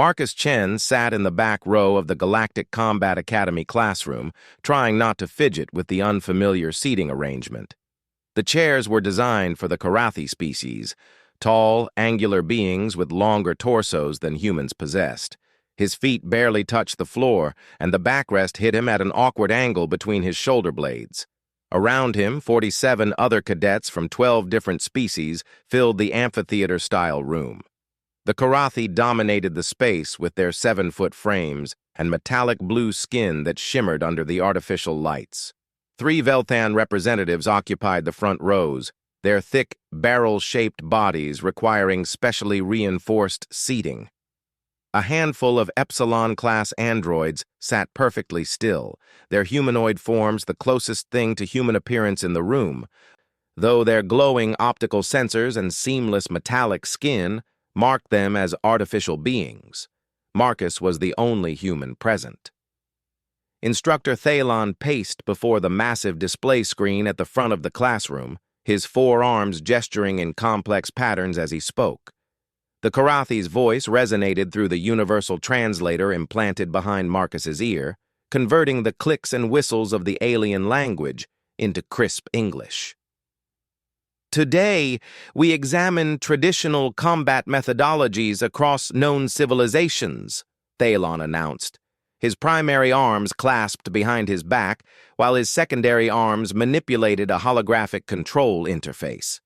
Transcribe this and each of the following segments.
Marcus Chen sat in the back row of the Galactic Combat Academy classroom, trying not to fidget with the unfamiliar seating arrangement. The chairs were designed for the Karathi species, tall, angular beings with longer torsos than humans possessed. His feet barely touched the floor, and the backrest hit him at an awkward angle between his shoulder blades. Around him, 47 other cadets from 12 different species filled the amphitheater-style room. The Karathi dominated the space with their 7-foot frames and metallic blue skin that shimmered under the artificial lights. 3 Velthan representatives occupied the front rows, their thick, barrel-shaped bodies requiring specially reinforced seating. A handful of Epsilon-class androids sat perfectly still, their humanoid forms the closest thing to human appearance in the room, though their glowing optical sensors and seamless metallic skin marked them as artificial beings. Marcus was the only human present. Instructor Thalon paced before the massive display screen at the front of the classroom, his 4 arms gesturing in complex patterns as he spoke. The Karathi's voice resonated through the universal translator implanted behind Marcus's ear, converting the clicks and whistles of the alien language into crisp English. Today, we examine traditional combat methodologies across known civilizations, Thalon announced, his primary arms clasped behind his back, while his secondary arms manipulated a holographic control interface.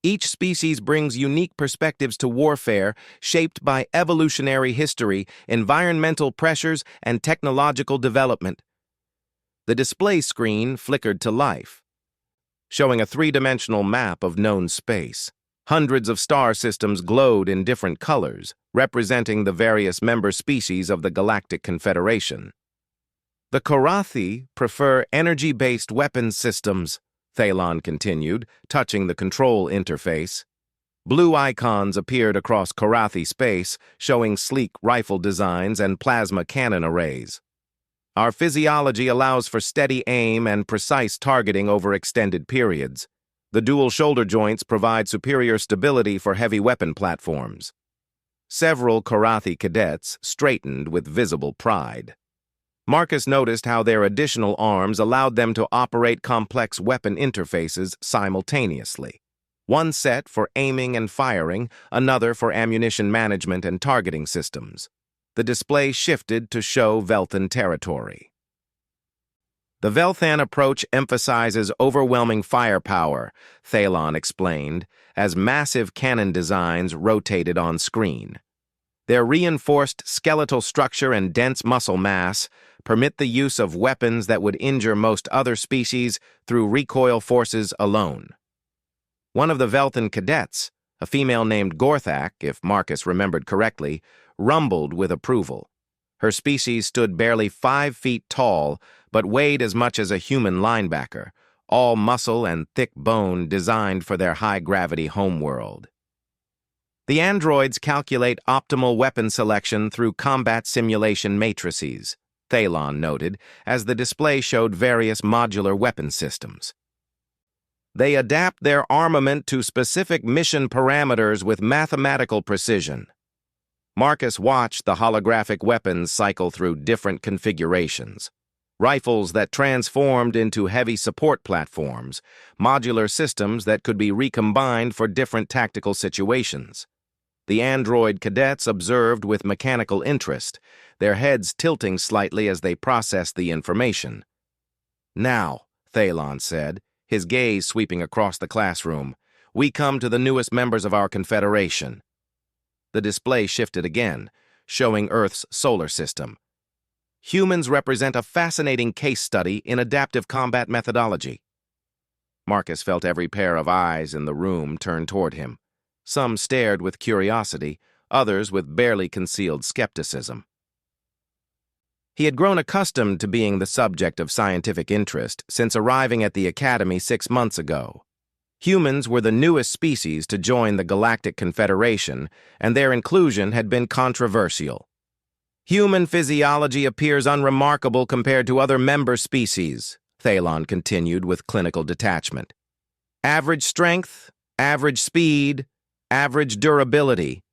Each species brings unique perspectives to warfare, shaped by evolutionary history, environmental pressures, and technological development. The display screen flickered to life, showing a 3-dimensional map of known space. Hundreds of star systems glowed in different colors, representing the various member species of the Galactic Confederation. The Karathi prefer energy-based weapons systems, Thalon continued, touching the control interface. Blue icons appeared across Karathi space, showing sleek rifle designs and plasma cannon arrays. Our physiology allows for steady aim and precise targeting over extended periods. The dual shoulder joints provide superior stability for heavy weapon platforms. Several Karathi cadets straightened with visible pride. Marcus noticed how their additional arms allowed them to operate complex weapon interfaces simultaneously. One set for aiming and firing, another for ammunition management and targeting systems. The display shifted to show Velthan territory. The Velthan approach emphasizes overwhelming firepower, Thalon explained, as massive cannon designs rotated on screen. Their reinforced skeletal structure and dense muscle mass permit the use of weapons that would injure most other species through recoil forces alone. One of the Velthan cadets, a female named Gorthak, if Marcus remembered correctly, rumbled with approval. Her species stood barely 5 feet tall, but weighed as much as a human linebacker, all muscle and thick bone designed for their high-gravity homeworld. The androids calculate optimal weapon selection through combat simulation matrices, Thalon noted, as the display showed various modular weapon systems. They adapt their armament to specific mission parameters with mathematical precision. Marcus watched the holographic weapons cycle through different configurations. Rifles that transformed into heavy support platforms, modular systems that could be recombined for different tactical situations. The android cadets observed with mechanical interest, their heads tilting slightly as they processed the information. "Now," Thalon said, his gaze sweeping across the classroom, "we come to the newest members of our confederation." The display shifted again, showing Earth's solar system. Humans represent a fascinating case study in adaptive combat methodology. Marcus felt every pair of eyes in the room turn toward him. Some stared with curiosity, others with barely concealed skepticism. He had grown accustomed to being the subject of scientific interest since arriving at the Academy 6 months ago. Humans were the newest species to join the Galactic Confederation, and their inclusion had been controversial. "Human physiology appears unremarkable compared to other member species," Thalon continued with clinical detachment. "Average strength, average speed, average durability.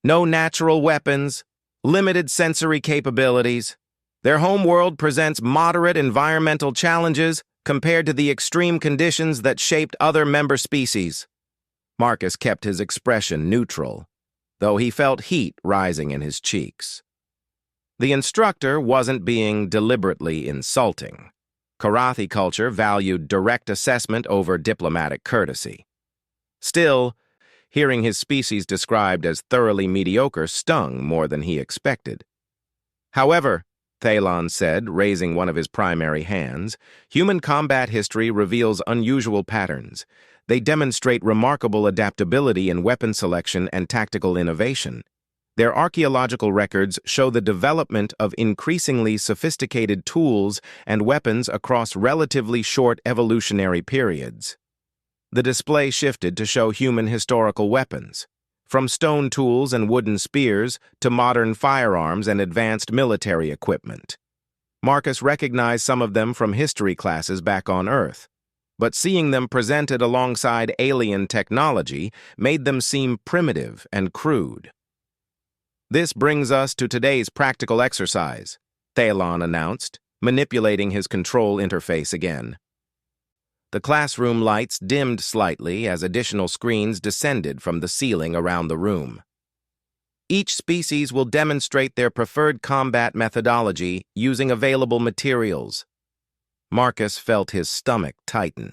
No natural weapons, limited sensory capabilities. Their homeworld presents moderate environmental challenges compared to the extreme conditions that shaped other member species. Marcus kept his expression neutral, though he felt heat rising in his cheeks. The instructor wasn't being deliberately insulting. Karathi culture valued direct assessment over diplomatic courtesy. Still, hearing his species described as thoroughly mediocre stung more than he expected. However, Thalon said, raising one of his primary hands, human combat history reveals unusual patterns. They demonstrate remarkable adaptability in weapon selection and tactical innovation. Their archaeological records show the development of increasingly sophisticated tools and weapons across relatively short evolutionary periods. The display shifted to show human historical weapons, from stone tools and wooden spears to modern firearms and advanced military equipment. Marcus recognized some of them from history classes back on Earth, but seeing them presented alongside alien technology made them seem primitive and crude. "This brings us to today's practical exercise," Thalon announced, manipulating his control interface again. The classroom lights dimmed slightly as additional screens descended from the ceiling around the room. Each species will demonstrate their preferred combat methodology using available materials. Marcus felt his stomach tighten.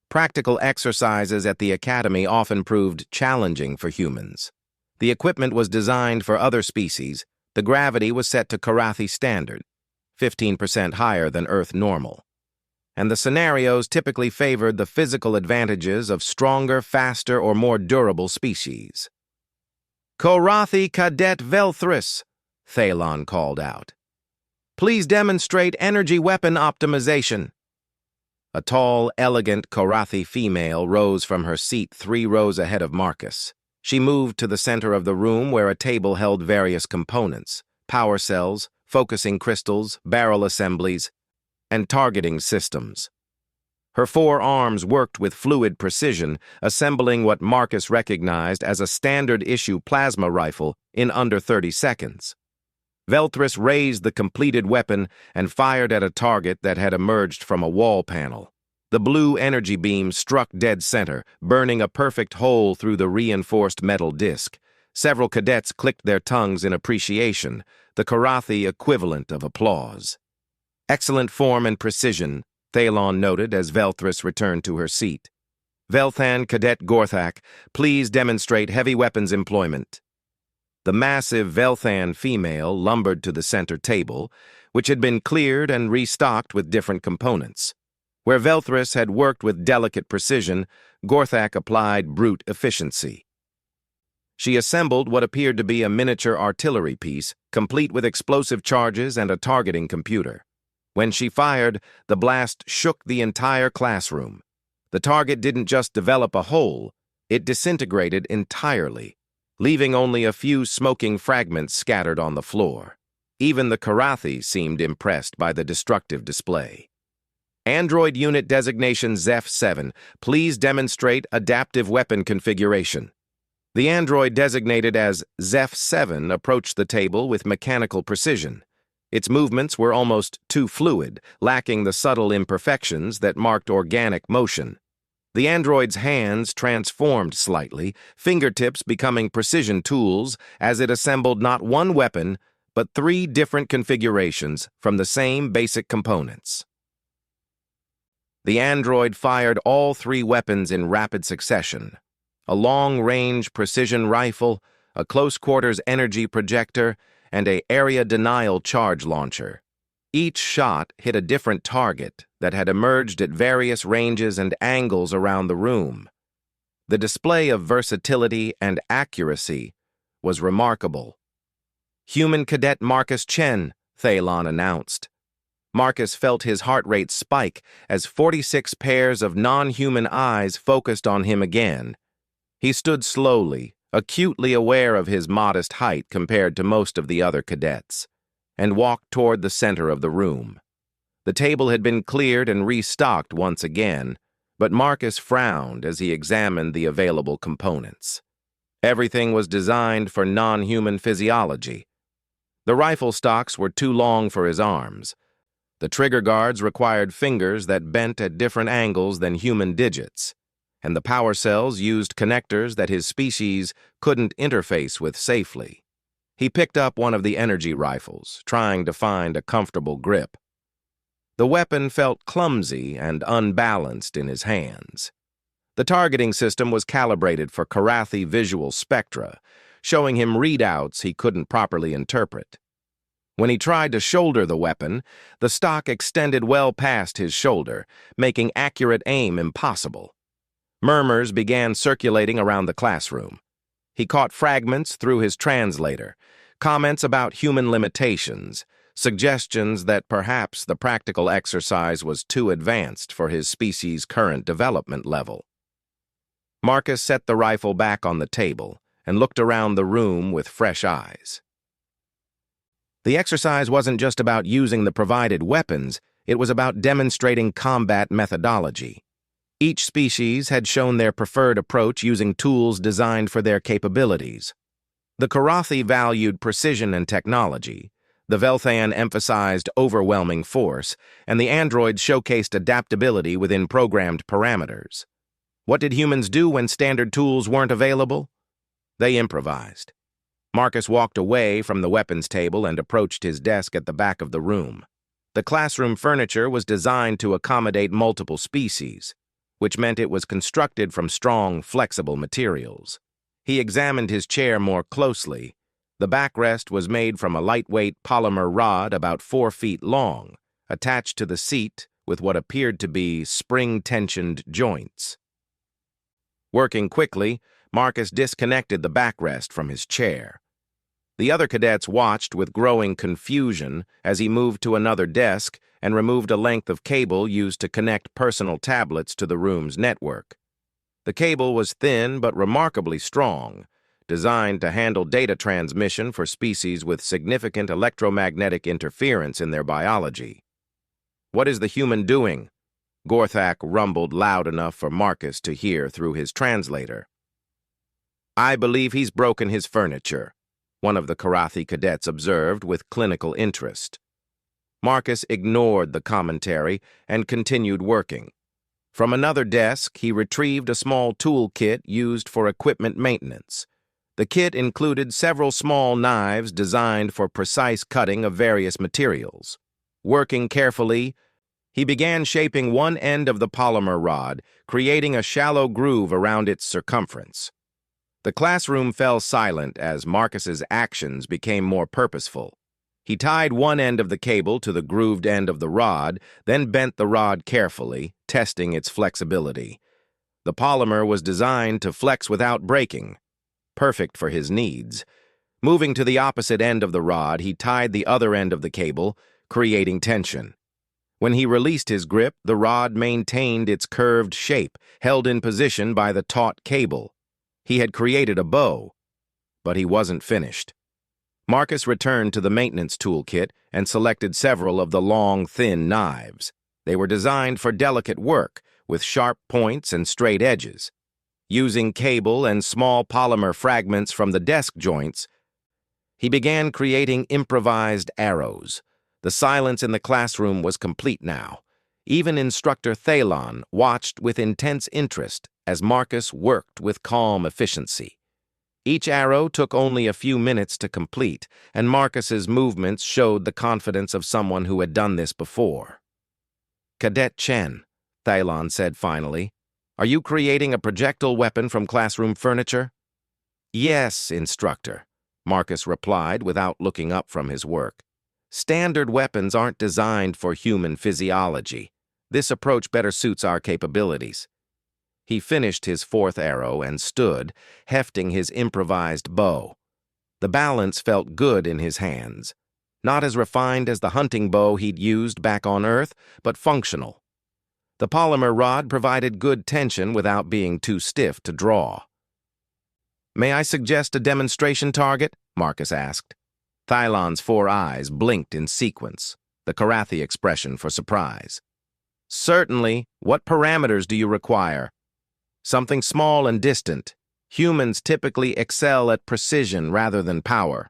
Practical exercises at the academy often proved challenging for humans. The equipment was designed for other species. The gravity was set to Karathi standard, 15% higher than Earth normal. And the scenarios typically favored the physical advantages of stronger, faster, or more durable species. "Karathi Cadet Velthris," Thalon called out. "Please demonstrate energy weapon optimization." A tall, elegant Karathi female rose from her seat 3 rows ahead of Marcus. She moved to the center of the room where a table held various components: power cells, focusing crystals, barrel assemblies, and targeting systems. Her 4 arms worked with fluid precision, assembling what Marcus recognized as a standard-issue plasma rifle in under 30 seconds. Velthris raised the completed weapon and fired at a target that had emerged from a wall panel. The blue energy beam struck dead center, burning a perfect hole through the reinforced metal disc. Several cadets clicked their tongues in appreciation, the Karathi equivalent of applause. "Excellent form and precision," Thalon noted as Velthris returned to her seat. "Velthan Cadet Gorthak, please demonstrate heavy weapons employment." The massive Velthan female lumbered to the center table, which had been cleared and restocked with different components. Where Velthris had worked with delicate precision, Gorthak applied brute efficiency. She assembled what appeared to be a miniature artillery piece, complete with explosive charges and a targeting computer. When she fired, the blast shook the entire classroom. The target didn't just develop a hole, it disintegrated entirely, leaving only a few smoking fragments scattered on the floor. Even the Karathi seemed impressed by the destructive display. "Android Unit Designation ZEF-7, please demonstrate adaptive weapon configuration." The android designated as ZEF-7 approached the table with mechanical precision. Its movements were almost too fluid, lacking the subtle imperfections that marked organic motion. The android's hands transformed slightly, fingertips becoming precision tools as it assembled not one weapon, but 3 different configurations from the same basic components. The android fired all 3 weapons in rapid succession: a long-range precision rifle, a close-quarters energy projector, and an area denial charge launcher. Each shot hit a different target that had emerged at various ranges and angles around the room. The display of versatility and accuracy was remarkable. "Human Cadet Marcus Chen," Thalon announced. Marcus felt his heart rate spike as 46 pairs of non-human eyes focused on him again. He stood slowly, acutely aware of his modest height compared to most of the other cadets, and walked toward the center of the room. The table had been cleared and restocked once again, but Marcus frowned as he examined the available components. Everything was designed for non-human physiology. The rifle stocks were too long for his arms. The trigger guards required fingers that bent at different angles than human digits, and the power cells used connectors that his species couldn't interface with safely. He picked up one of the energy rifles, trying to find a comfortable grip. The weapon felt clumsy and unbalanced in his hands. The targeting system was calibrated for Karathi visual spectra, showing him readouts he couldn't properly interpret. When he tried to shoulder the weapon, the stock extended well past his shoulder, making accurate aim impossible. Murmurs began circulating around the classroom. He caught fragments through his translator, comments about human limitations, suggestions that perhaps the practical exercise was too advanced for his species' current development level. Marcus set the rifle back on the table and looked around the room with fresh eyes. The exercise wasn't just about using the provided weapons, it was about demonstrating combat methodology. Each species had shown their preferred approach using tools designed for their capabilities. The Karathi valued precision and technology, the Velthan emphasized overwhelming force, and the androids showcased adaptability within programmed parameters. What did humans do when standard tools weren't available? They improvised. Marcus walked away from the weapons table and approached his desk at the back of the room. The classroom furniture was designed to accommodate multiple species, which meant it was constructed from strong, flexible materials. He examined his chair more closely. The backrest was made from a lightweight polymer rod about 4 feet long, attached to the seat with what appeared to be spring-tensioned joints. Working quickly, Marcus disconnected the backrest from his chair. The other cadets watched with growing confusion as he moved to another desk and removed a length of cable used to connect personal tablets to the room's network. The cable was thin but remarkably strong, designed to handle data transmission for species with significant electromagnetic interference in their biology. "What is the human doing?" Gorthak rumbled loud enough for Marcus to hear through his translator. "I believe he's broken his furniture," one of the Karathi cadets observed with clinical interest. Marcus ignored the commentary and continued working. From another desk, he retrieved a small toolkit used for equipment maintenance. The kit included several small knives designed for precise cutting of various materials. Working carefully, he began shaping one end of the polymer rod, creating a shallow groove around its circumference. The classroom fell silent as Marcus's actions became more purposeful. He tied one end of the cable to the grooved end of the rod, then bent the rod carefully, testing its flexibility. The polymer was designed to flex without breaking, perfect for his needs. Moving to the opposite end of the rod, he tied the other end of the cable, creating tension. When he released his grip, the rod maintained its curved shape, held in position by the taut cable. He had created a bow, but he wasn't finished. Marcus returned to the maintenance toolkit and selected several of the long, thin knives. They were designed for delicate work, with sharp points and straight edges. Using cable and small polymer fragments from the desk joints, he began creating improvised arrows. The silence in the classroom was complete now. Even Instructor Thalon watched with intense interest as Marcus worked with calm efficiency. Each arrow took only a few minutes to complete, and Marcus's movements showed the confidence of someone who had done this before. "Cadet Chen," Thalon said finally, "are you creating a projectile weapon from classroom furniture?" "Yes, Instructor," Marcus replied without looking up from his work. "Standard weapons aren't designed for human physiology. This approach better suits our capabilities." He finished his fourth arrow and stood, hefting his improvised bow. The balance felt good in his hands. Not as refined as the hunting bow he'd used back on Earth, but functional. The polymer rod provided good tension without being too stiff to draw. "May I suggest a demonstration target?" Marcus asked. Thylon's 4 eyes blinked in sequence, the Karathi expression for surprise. "Certainly. What parameters do you require?" "Something small and distant. Humans typically excel at precision rather than power.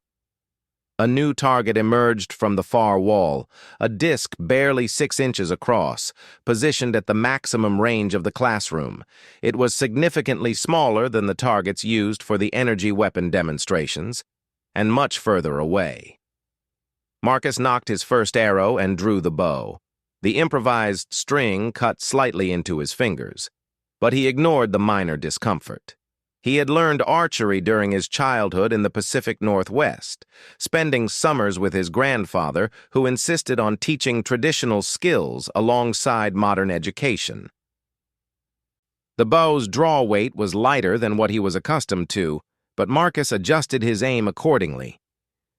A new target emerged from the far wall, a disc barely 6 inches across, positioned at the maximum range of the classroom. It was significantly smaller than the targets used for the energy weapon demonstrations, and much further away. Marcus knocked his first arrow and drew the bow. The improvised string cut slightly into his fingers, but he ignored the minor discomfort. He had learned archery during his childhood in the Pacific Northwest, spending summers with his grandfather, who insisted on teaching traditional skills alongside modern education. The bow's draw weight was lighter than what he was accustomed to, but Marcus adjusted his aim accordingly.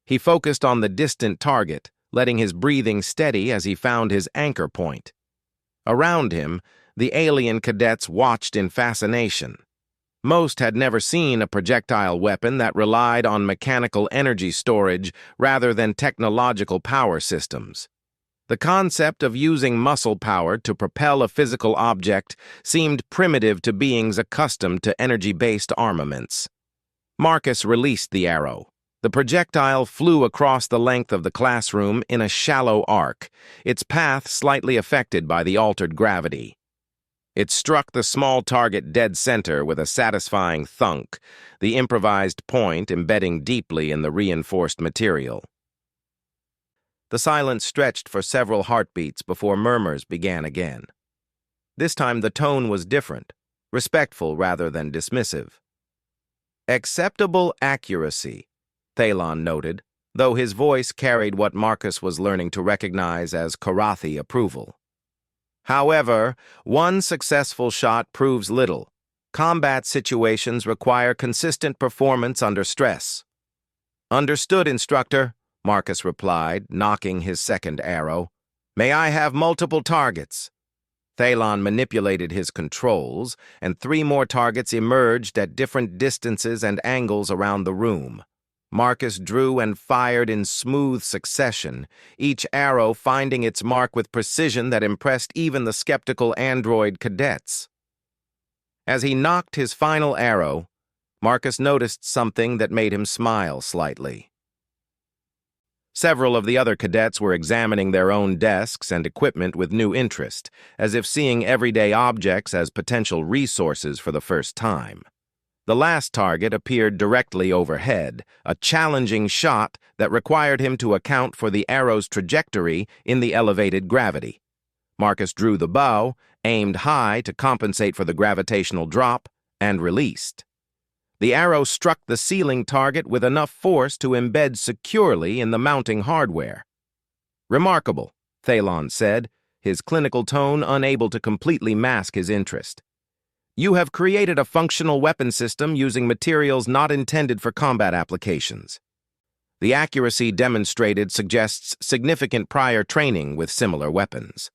He focused on the distant target, letting his breathing steady as he found his anchor point. Around him, the alien cadets watched in fascination. Most had never seen a projectile weapon that relied on mechanical energy storage rather than technological power systems. The concept of using muscle power to propel a physical object seemed primitive to beings accustomed to energy-based armaments. Marcus released the arrow. The projectile flew across the length of the classroom in a shallow arc, its path slightly affected by the altered gravity. It struck the small target dead center with a satisfying thunk, the improvised point embedding deeply in the reinforced material. The silence stretched for several heartbeats before murmurs began again. This time the tone was different, respectful rather than dismissive. "Acceptable accuracy," Thalon noted, though his voice carried what Marcus was learning to recognize as Karathi approval. "However, one successful shot proves little. Combat situations require consistent performance under stress." "Understood, instructor," Marcus replied, knocking his second arrow. "May I have multiple targets?" Thalon manipulated his controls, and 3 more targets emerged at different distances and angles around the room. Marcus drew and fired in smooth succession, each arrow finding its mark with precision that impressed even the skeptical android cadets. As he knocked his final arrow, Marcus noticed something that made him smile slightly. Several of the other cadets were examining their own desks and equipment with new interest, as if seeing everyday objects as potential resources for the first time. The last target appeared directly overhead, a challenging shot that required him to account for the arrow's trajectory in the elevated gravity. Marcus drew the bow, aimed high to compensate for the gravitational drop, and released. The arrow struck the ceiling target with enough force to embed securely in the mounting hardware. "Remarkable," Thalon said, his clinical tone unable to completely mask his interest. "You have created a functional weapon system using materials not intended for combat applications. The accuracy demonstrated suggests significant prior training with similar weapons."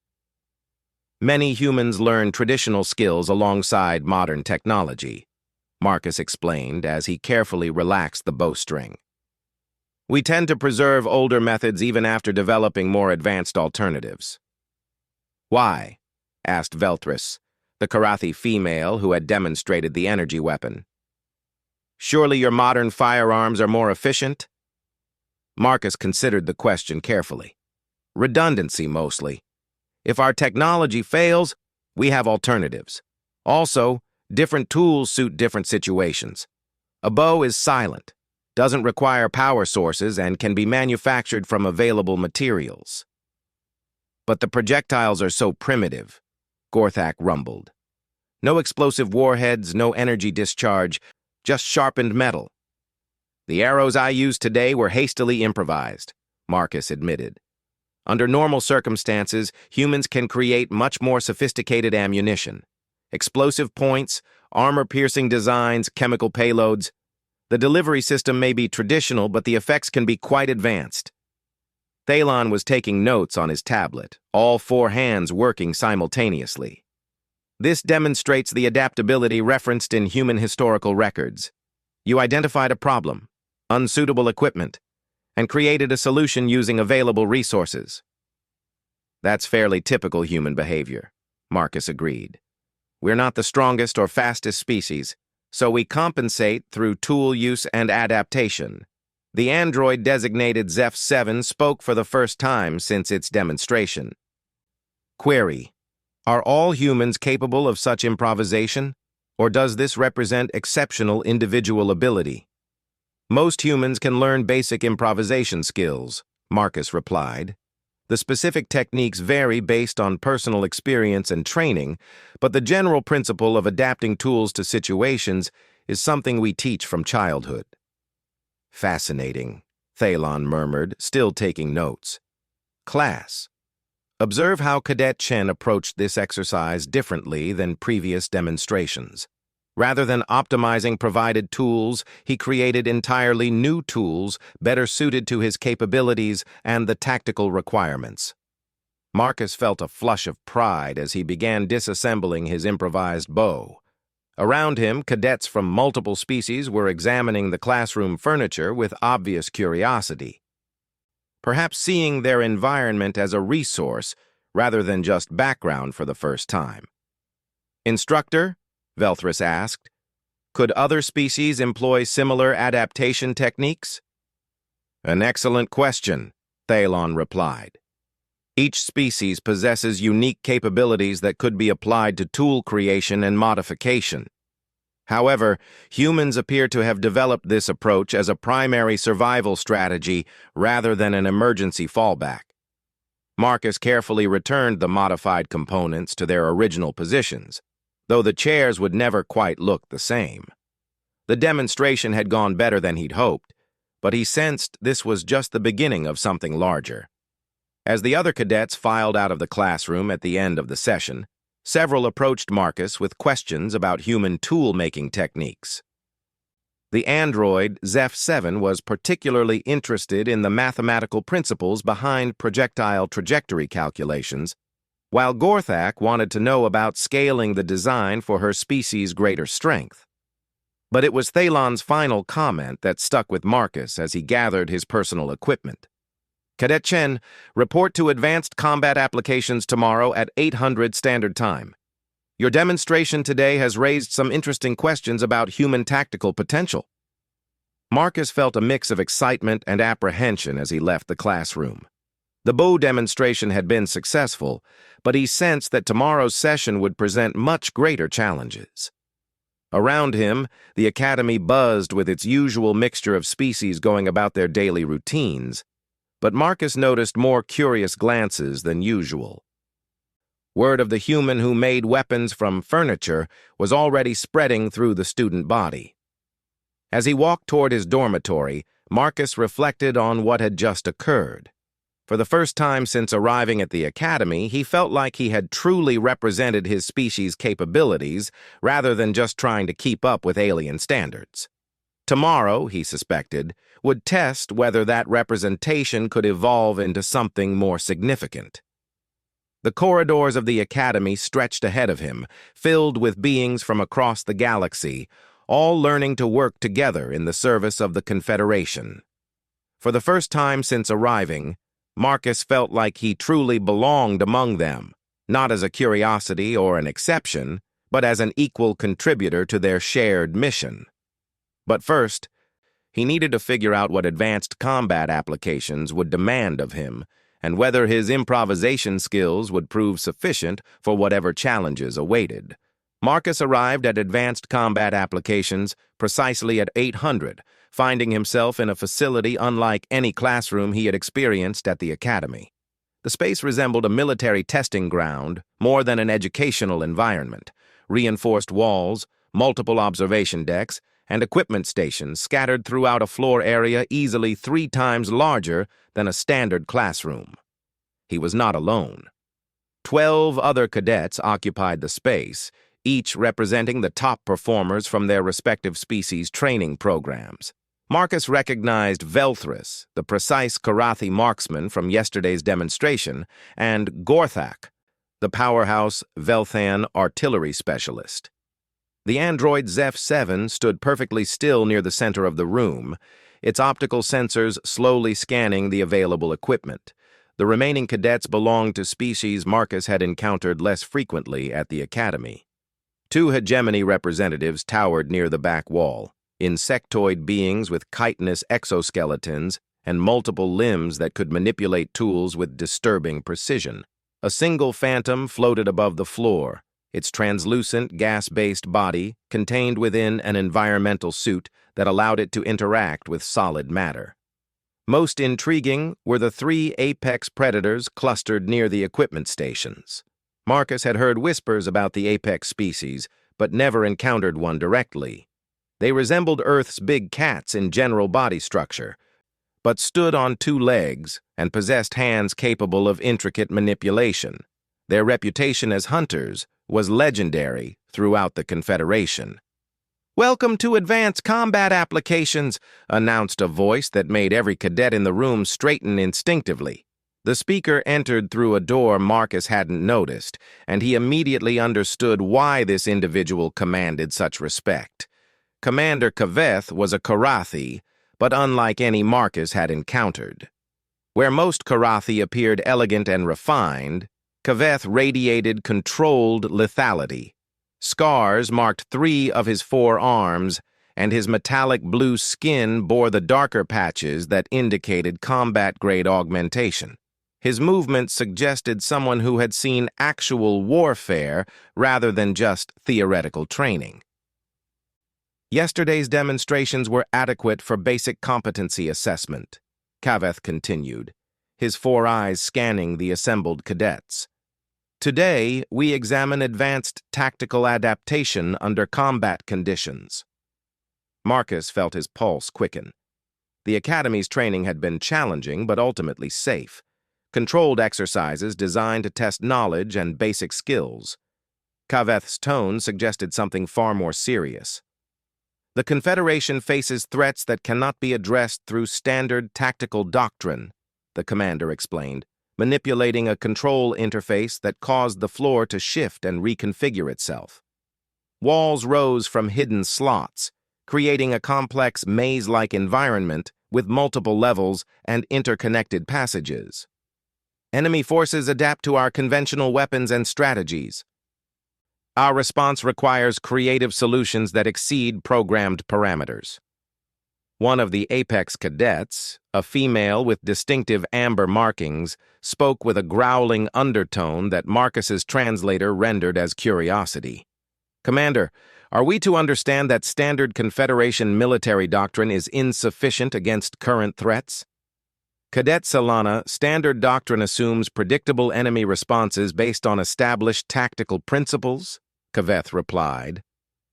"Many humans learn traditional skills alongside modern technology," Marcus explained as he carefully relaxed the bowstring. "We tend to preserve older methods even after developing more advanced alternatives." "Why?" asked Veltris, the Karathi female who had demonstrated the energy weapon. "Surely your modern firearms are more efficient?" Marcus considered the question carefully. "Redundancy, mostly. If our technology fails, we have alternatives. Also, different tools suit different situations. A bow is silent, doesn't require power sources, and can be manufactured from available materials." "But the projectiles are so primitive," Gorthak rumbled. "No explosive warheads, no energy discharge, just sharpened metal." "The arrows I used today were hastily improvised," Marcus admitted. "Under normal circumstances, humans can create much more sophisticated ammunition. Explosive points, armor-piercing designs, chemical payloads. The delivery system may be traditional, but the effects can be quite advanced." Thalon was taking notes on his tablet, all 4 hands working simultaneously. "This demonstrates the adaptability referenced in human historical records. You identified a problem, unsuitable equipment, and created a solution using available resources." "That's fairly typical human behavior," Marcus agreed. "We're not the strongest or fastest species, so we compensate through tool use and adaptation. The android designated ZEF-7 spoke for the first time since its demonstration. Query: are all humans capable of such improvisation, or does this represent exceptional individual ability? Most humans can learn basic improvisation skills, Marcus replied. The specific techniques vary based on personal experience and training, but the general principle of adapting tools to situations is something we teach from childhood. Fascinating, Thalon murmured, still taking notes. Class. Observe how Cadet Chen approached this exercise differently than previous demonstrations. Rather than optimizing provided tools, he created entirely new tools better suited to his capabilities and the tactical requirements. Marcus felt a flush of pride as he began disassembling his improvised bow. Around him, cadets from multiple species were examining the classroom furniture with obvious curiosity, perhaps seeing their environment as a resource rather than just background for the first time. Instructor, Velthris asked, could other species employ similar adaptation techniques? An excellent question, Thalon replied. Each species possesses unique capabilities that could be applied to tool creation and modification. However, humans appear to have developed this approach as a primary survival strategy rather than an emergency fallback. Marcus carefully returned the modified components to their original positions, though the chairs would never quite look the same. The demonstration had gone better than he'd hoped, but he sensed this was just the beginning of something larger. As the other cadets filed out of the classroom at the end of the session, several approached Marcus with questions about human tool-making techniques. The android, ZEF-7, was particularly interested in the mathematical principles behind projectile trajectory calculations, while Gorthak wanted to know about scaling the design for her species' greater strength. But it was Thalon's final comment that stuck with Marcus as he gathered his personal equipment. Cadet Chen, report to Advanced Combat Applications tomorrow at 800 Standard Time. Your demonstration today has raised some interesting questions about human tactical potential. Marcus felt a mix of excitement and apprehension as he left the classroom. The bow demonstration had been successful, but he sensed that tomorrow's session would present much greater challenges. Around him, the academy buzzed with its usual mixture of species going about their daily routines, but Marcus noticed more curious glances than usual. Word of the human who made weapons from furniture was already spreading through the student body. As he walked toward his dormitory, Marcus reflected on what had just occurred. For the first time since arriving at the academy, he felt like he had truly represented his species' capabilities rather than just trying to keep up with alien standards. Tomorrow, he suspected, would test whether that representation could evolve into something more significant. The corridors of the academy stretched ahead of him, filled with beings from across the galaxy, all learning to work together in the service of the Confederation. For the first time since arriving, Marcus felt like he truly belonged among them, not as a curiosity or an exception, but as an equal contributor to their shared mission. But first, he needed to figure out what advanced combat applications would demand of him, and whether his improvisation skills would prove sufficient for whatever challenges awaited. Marcus arrived at Advanced Combat Applications precisely at 800, finding himself in a facility unlike any classroom he had experienced at the academy. The space resembled a military testing ground more than an educational environment. Reinforced walls, multiple observation decks, and equipment stations scattered throughout a floor area easily 3 times larger than a standard classroom. He was not alone. 12 other cadets occupied the space, each representing the top performers from their respective species' training programs. Marcus recognized Velthris, the precise Karathi marksman from yesterday's demonstration, and Gorthak, the powerhouse Velthan artillery specialist. The android ZEF-7 stood perfectly still near the center of the room, its optical sensors slowly scanning the available equipment. The remaining cadets belonged to species Marcus had encountered less frequently at the academy. Two hegemony representatives towered near the back wall, insectoid beings with chitinous exoskeletons and multiple limbs that could manipulate tools with disturbing precision. A single phantom floated above the floor, its translucent, gas-based body contained within an environmental suit that allowed it to interact with solid matter. Most intriguing were the three apex predators clustered near the equipment stations. Marcus had heard whispers about the apex species, but never encountered one directly. They resembled Earth's big cats in general body structure, but stood on two legs and possessed hands capable of intricate manipulation. Their reputation as hunters was legendary throughout the Confederation. "Welcome to Advanced Combat Applications," announced a voice that made every cadet in the room straighten instinctively. The speaker entered through a door Marcus hadn't noticed, and he immediately understood why this individual commanded such respect. Commander Kaveth was a Karathi, but unlike any Marcus had encountered. Where most Karathi appeared elegant and refined, Kaveth radiated controlled lethality. Scars marked 3 of his 4 arms, and his metallic blue skin bore the darker patches that indicated combat-grade augmentation. His movements suggested someone who had seen actual warfare rather than just theoretical training. Yesterday's demonstrations were adequate for basic competency assessment, Kaveth continued, his 4 eyes scanning the assembled cadets. Today, we examine advanced tactical adaptation under combat conditions. Marcus felt his pulse quicken. The Academy's training had been challenging but ultimately safe. Controlled exercises designed to test knowledge and basic skills. Kaveth's tone suggested something far more serious. The Confederation faces threats that cannot be addressed through standard tactical doctrine, the commander explained, manipulating a control interface that caused the floor to shift and reconfigure itself. Walls rose from hidden slots, creating a complex maze-like environment with multiple levels and interconnected passages. Enemy forces adapt to our conventional weapons and strategies. Our response requires creative solutions that exceed programmed parameters. One of the Apex cadets, a female with distinctive amber markings, spoke with a growling undertone that Marcus's translator rendered as curiosity. "Commander, are we to understand that standard Confederation military doctrine is insufficient against current threats?" "Cadet Solana, standard doctrine assumes predictable enemy responses based on established tactical principles," Kaveth replied.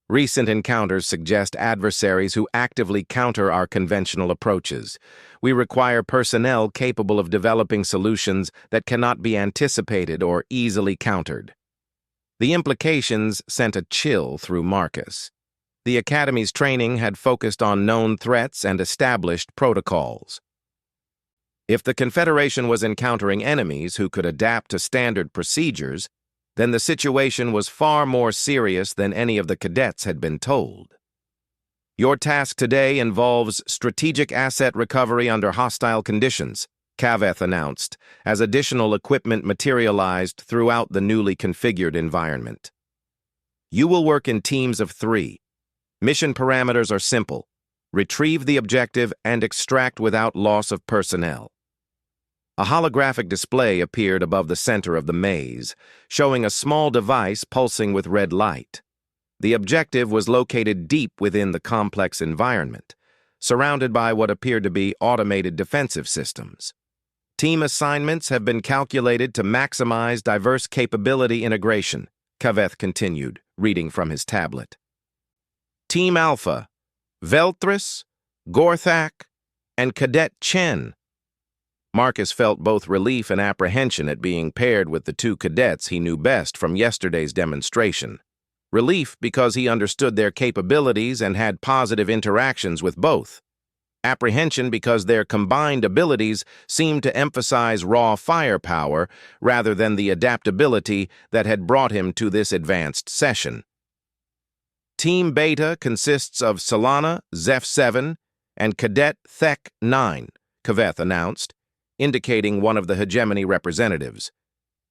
"Recent encounters suggest adversaries who actively counter our conventional approaches. We require personnel capable of developing solutions that cannot be anticipated or easily countered." The implications sent a chill through Marcus. The Academy's training had focused on known threats and established protocols. If the Confederation was encountering enemies who could adapt to standard procedures, then the situation was far more serious than any of the cadets had been told. "Your task today involves strategic asset recovery under hostile conditions," Kaveth announced, as additional equipment materialized throughout the newly configured environment. "You will work in teams of 3. Mission parameters are simple: retrieve the objective and extract without loss of personnel." A holographic display appeared above the center of the maze, showing a small device pulsing with red light. The objective was located deep within the complex environment, surrounded by what appeared to be automated defensive systems. "Team assignments have been calculated to maximize diverse capability integration," Kaveth continued, reading from his tablet. "Team Alpha, Velthris, Gorthak, and Cadet Chen." Marcus felt both relief and apprehension at being paired with the 2 cadets he knew best from yesterday's demonstration. Relief because he understood their capabilities and had positive interactions with both. Apprehension because their combined abilities seemed to emphasize raw firepower rather than the adaptability that had brought him to this advanced session. Team Beta consists of Solana, Zeph 7, and Cadet Thek 9, Kaveth announced, indicating one of the hegemony representatives.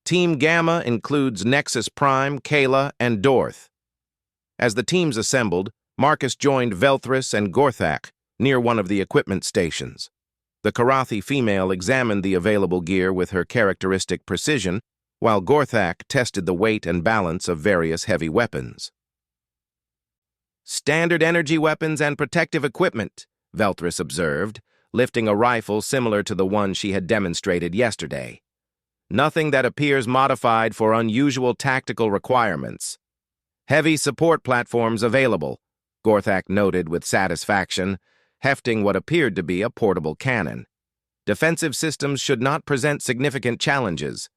Team Gamma includes Nexus Prime, Kayla, and Dorth. As the teams assembled, Marcus joined Velthris and Gorthak near one of the equipment stations. The Karathi female examined the available gear with her characteristic precision, while Gorthak tested the weight and balance of various heavy weapons. "Standard energy weapons and protective equipment," Velthris observed, lifting a rifle similar to the one she had demonstrated yesterday. "Nothing that appears modified for unusual tactical requirements. Heavy support platforms available," Gorthak noted with satisfaction, hefting what appeared to be a portable cannon. "Defensive systems should not present significant challenges."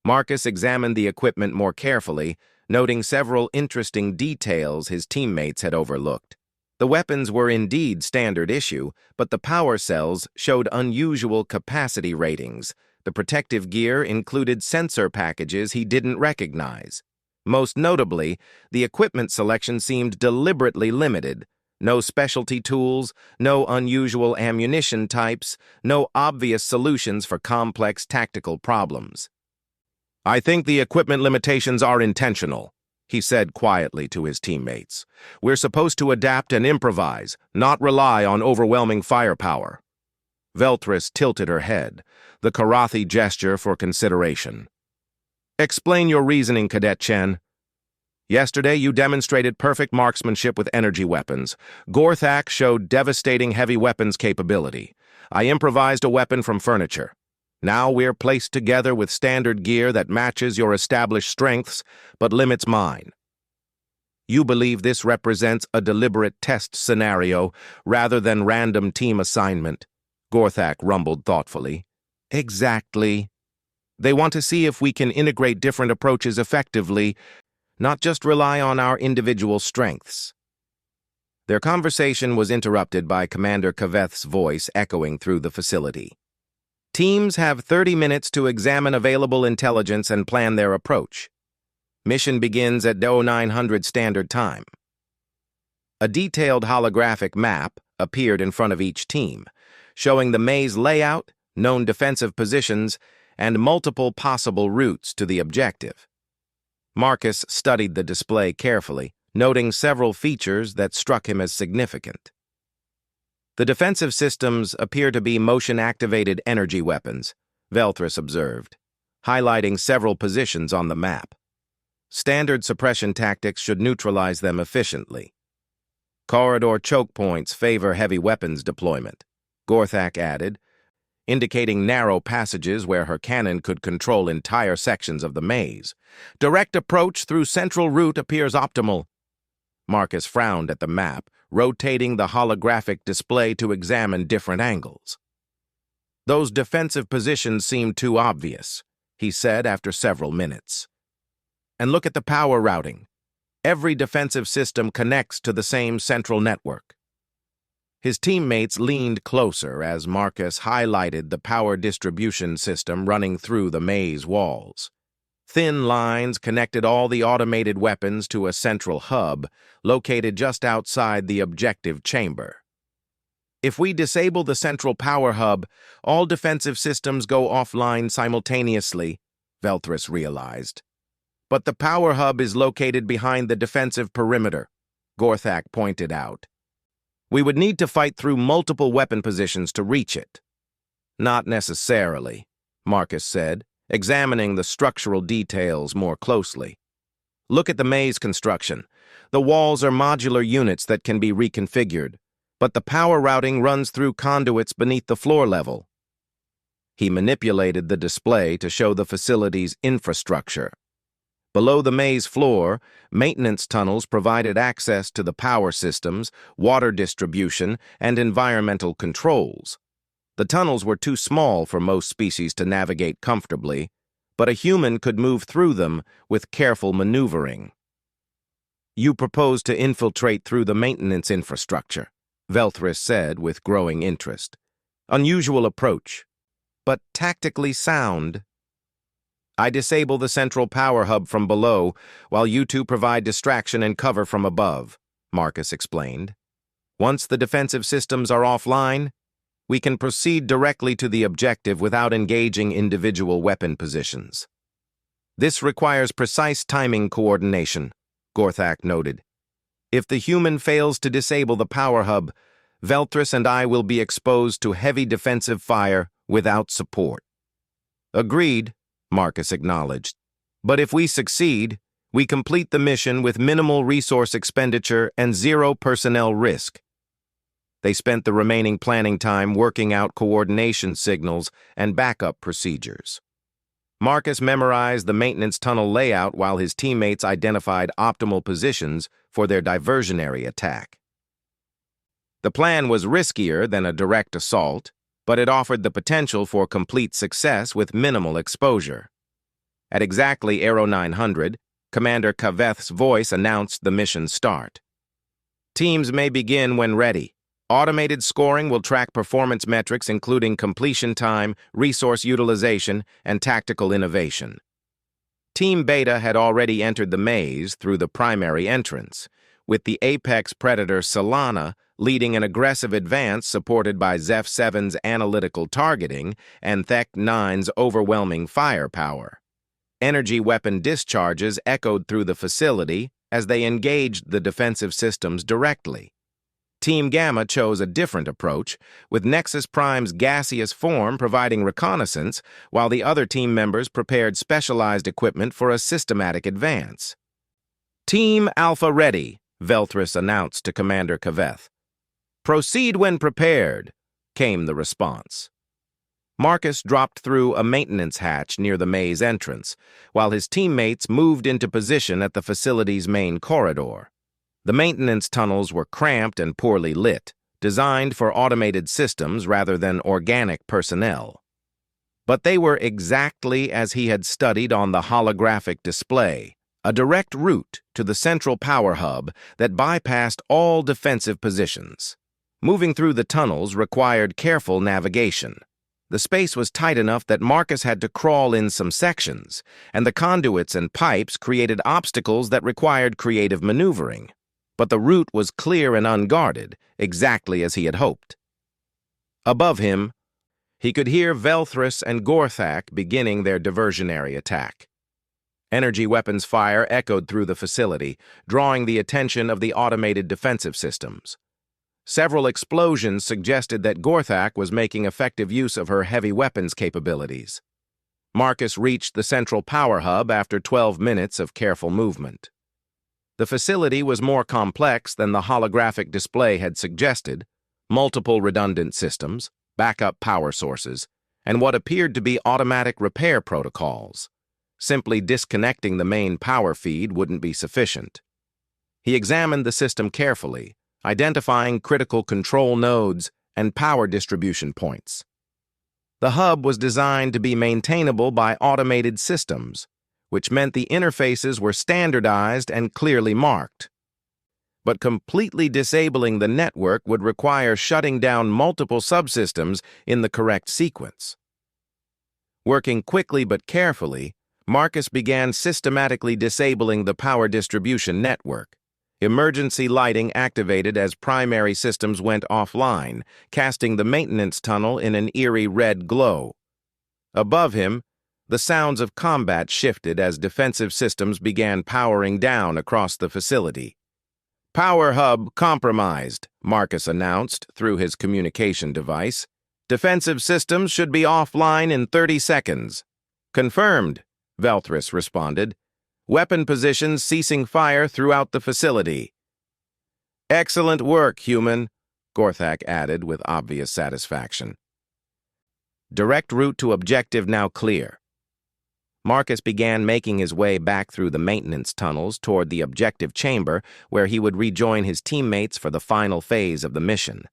Marcus examined the equipment more carefully, noting several interesting details his teammates had overlooked. The weapons were indeed standard issue, but the power cells showed unusual capacity ratings. The protective gear included sensor packages he didn't recognize. Most notably, the equipment selection seemed deliberately limited. No specialty tools, no unusual ammunition types, no obvious solutions for complex tactical problems. "I think the equipment limitations are intentional," he said quietly to his teammates. "We're supposed to adapt and improvise, not rely on overwhelming firepower." Velthris tilted her head, the Karathi gesture for consideration. "Explain your reasoning, Cadet Chen." "Yesterday, you demonstrated perfect marksmanship with energy weapons. Gorthak showed devastating heavy weapons capability. I improvised a weapon from furniture. Now we're placed together with standard gear that matches your established strengths, but limits mine." "You believe this represents a deliberate test scenario rather than random team assignment," Gorthak rumbled thoughtfully. "Exactly. They want to see if we can integrate different approaches effectively, not just rely on our individual strengths." Their conversation was interrupted by Commander Kaveth's voice echoing through the facility. "Teams have 30 minutes to examine available intelligence and plan their approach. Mission begins at 0900 Standard Time." A detailed holographic map appeared in front of each team, showing the maze layout, known defensive positions, and multiple possible routes to the objective. Marcus studied the display carefully, noting several features that struck him as significant. "The defensive systems appear to be motion-activated energy weapons," Velthris observed, highlighting several positions on the map. "Standard suppression tactics should neutralize them efficiently. Corridor choke points favor heavy weapons deployment," Gorthak added, indicating narrow passages where her cannon could control entire sections of the maze. "Direct approach through central route appears optimal." Marcus frowned at the map, rotating the holographic display to examine different angles. "Those defensive positions seem too obvious," he said after several minutes. "And look at the power routing. Every defensive system connects to the same central network." His teammates leaned closer as Marcus highlighted the power distribution system running through the maze walls. Thin lines connected all the automated weapons to a central hub located just outside the objective chamber. "If we disable the central power hub, all defensive systems go offline simultaneously," Velthris realized. "But the power hub is located behind the defensive perimeter," Gorthak pointed out. "We would need to fight through multiple weapon positions to reach it." "Not necessarily," Marcus said, examining the structural details more closely. "Look at the maze construction. The walls are modular units that can be reconfigured, but the power routing runs through conduits beneath the floor level." He manipulated the display to show the facility's infrastructure. Below the maze floor, maintenance tunnels provided access to the power systems, water distribution, and environmental controls. The tunnels were too small for most species to navigate comfortably, but a human could move through them with careful maneuvering. "You propose to infiltrate through the maintenance infrastructure," Velthris said with growing interest. "Unusual approach, but tactically sound." "I disable the central power hub from below, while you two provide distraction and cover from above," Marcus explained. "Once the defensive systems are offline, we can proceed directly to the objective without engaging individual weapon positions." "This requires precise timing coordination," Gorthak noted, If the human fails to disable the power hub, Veltris and I will be exposed to heavy defensive fire without support. Agreed, Marcus acknowledged. But if we succeed, we complete the mission with minimal resource expenditure and zero personnel risk. They spent the remaining planning time working out coordination signals and backup procedures. Marcus memorized the maintenance tunnel layout while his teammates identified optimal positions for their diversionary attack. The plan was riskier than a direct assault, but it offered the potential for complete success with minimal exposure. At exactly Aero 900, Commander Kaveth's voice announced the mission start. Teams may begin when ready. Automated scoring will track performance metrics including completion time, resource utilization, and tactical innovation. Team Beta had already entered the maze through the primary entrance, with the apex predator Solana leading an aggressive advance supported by Zeph 7's analytical targeting and Thek 9's overwhelming firepower. Energy weapon discharges echoed through the facility as they engaged the defensive systems directly. Team Gamma chose a different approach, with Nexus Prime's gaseous form providing reconnaissance, while the other team members prepared specialized equipment for a systematic advance. Team Alpha ready, Veltris announced to Commander Kaveth. Proceed when prepared, came the response. Marcus dropped through a maintenance hatch near the maze entrance, while his teammates moved into position at the facility's main corridor. The maintenance tunnels were cramped and poorly lit, designed for automated systems rather than organic personnel. But they were exactly as he had studied on the holographic display, a direct route to the central power hub that bypassed all defensive positions. Moving through the tunnels required careful navigation. The space was tight enough that Marcus had to crawl in some sections, and the conduits and pipes created obstacles that required creative maneuvering. But the route was clear and unguarded, exactly as he had hoped. Above him, he could hear Veltris and Gorthak beginning their diversionary attack. Energy weapons fire echoed through the facility, drawing the attention of the automated defensive systems. Several explosions suggested that Gorthak was making effective use of her heavy weapons capabilities. Marcus reached the central power hub after 12 minutes of careful movement. The facility was more complex than the holographic display had suggested: multiple redundant systems, backup power sources, and what appeared to be automatic repair protocols. Simply disconnecting the main power feed wouldn't be sufficient. He examined the system carefully, identifying critical control nodes and power distribution points. The hub was designed to be maintainable by automated systems, which meant the interfaces were standardized and clearly marked. But completely disabling the network would require shutting down multiple subsystems in the correct sequence. Working quickly but carefully, Marcus began systematically disabling the power distribution network. Emergency lighting activated as primary systems went offline, casting the maintenance tunnel in an eerie red glow. Above him, the sounds of combat shifted as defensive systems began powering down across the facility. Power hub compromised, Marcus announced through his communication device. Defensive systems should be offline in 30 seconds. Confirmed, Veltris responded. Weapon positions ceasing fire throughout the facility. Excellent work, human, Gorthak added with obvious satisfaction. Direct route to objective now clear. Marcus began making his way back through the maintenance tunnels toward the objective chamber, where he would rejoin his teammates for the final phase of the mission.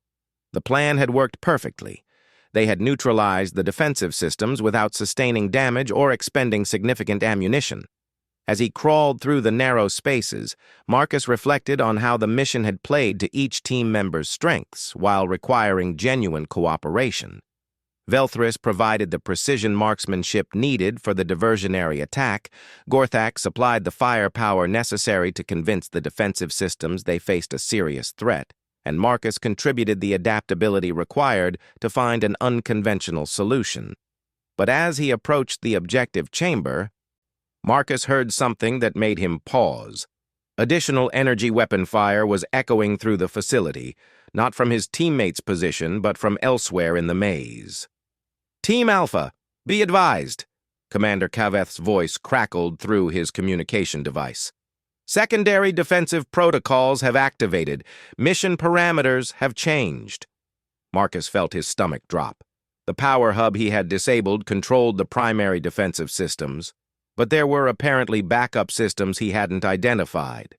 The plan had worked perfectly. They had neutralized the defensive systems without sustaining damage or expending significant ammunition. As he crawled through the narrow spaces, Marcus reflected on how the mission had played to each team member's strengths while requiring genuine cooperation. Veltris provided the precision marksmanship needed for the diversionary attack. Gorthak supplied the firepower necessary to convince the defensive systems they faced a serious threat, and Marcus contributed the adaptability required to find an unconventional solution. But as he approached the objective chamber, Marcus heard something that made him pause. Additional energy weapon fire was echoing through the facility, not from his teammates' position, but from elsewhere in the maze. "Team Alpha, be advised," Commander Kaveth's voice crackled through his communication device. "Secondary defensive protocols have activated. Mission parameters have changed." Marcus felt his stomach drop. The power hub he had disabled controlled the primary defensive systems, but there were apparently backup systems he hadn't identified.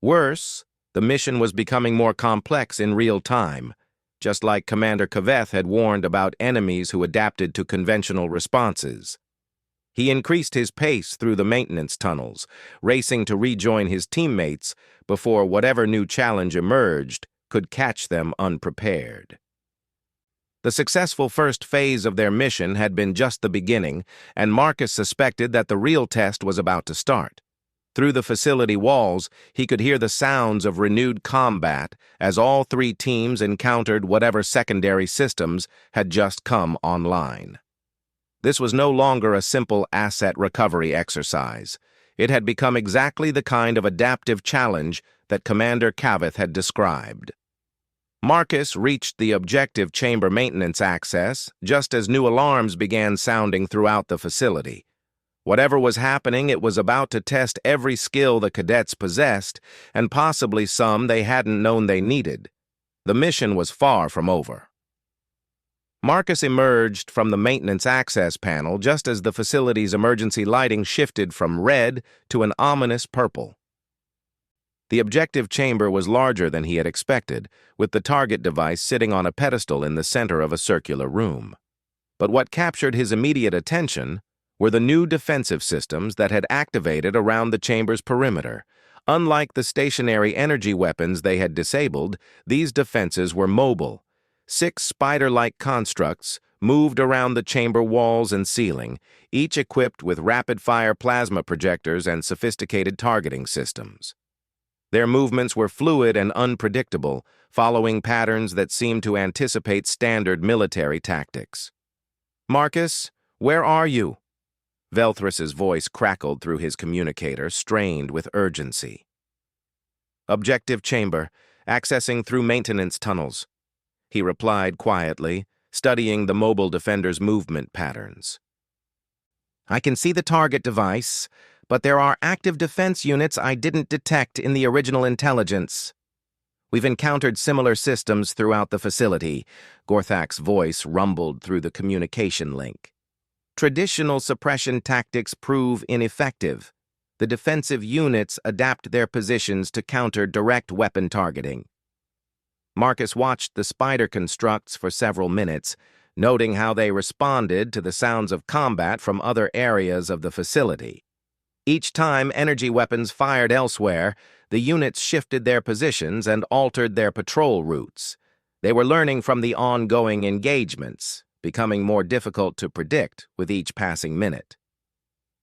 Worse, the mission was becoming more complex in real time, just like Commander Kaveth had warned about enemies who adapted to conventional responses. He increased his pace through the maintenance tunnels, racing to rejoin his teammates before whatever new challenge emerged could catch them unprepared. The successful first phase of their mission had been just the beginning, and Marcus suspected that the real test was about to start. Through the facility walls, he could hear the sounds of renewed combat as all three teams encountered whatever secondary systems had just come online. This was no longer a simple asset recovery exercise. It had become exactly the kind of adaptive challenge that Commander Kaveth had described. Marcus reached the objective chamber maintenance access just as new alarms began sounding throughout the facility. Whatever was happening, it was about to test every skill the cadets possessed, and possibly some they hadn't known they needed. The mission was far from over. Marcus emerged from the maintenance access panel just as the facility's emergency lighting shifted from red to an ominous purple. The objective chamber was larger than he had expected, with the target device sitting on a pedestal in the center of a circular room. But what captured his immediate attention were the new defensive systems that had activated around the chamber's perimeter. Unlike the stationary energy weapons they had disabled, these defenses were mobile. 6 spider-like constructs moved around the chamber walls and ceiling, each equipped with rapid-fire plasma projectors and sophisticated targeting systems. Their movements were fluid and unpredictable, following patterns that seemed to anticipate standard military tactics. "Marcus, where are you?" Velthrus's voice crackled through his communicator, strained with urgency. "Objective chamber, accessing through maintenance tunnels," he replied quietly, studying the mobile defender's movement patterns. "I can see the target device, but there are active defense units I didn't detect in the original intelligence. We've encountered similar systems throughout the facility," Gorthak's voice rumbled through the communication link. "Traditional suppression tactics prove ineffective. The defensive units adapt their positions to counter direct weapon targeting." Marcus watched the spider constructs for several minutes, noting how they responded to the sounds of combat from other areas of the facility. Each time energy weapons fired elsewhere, the units shifted their positions and altered their patrol routes. They were learning from the ongoing engagements, becoming more difficult to predict with each passing minute.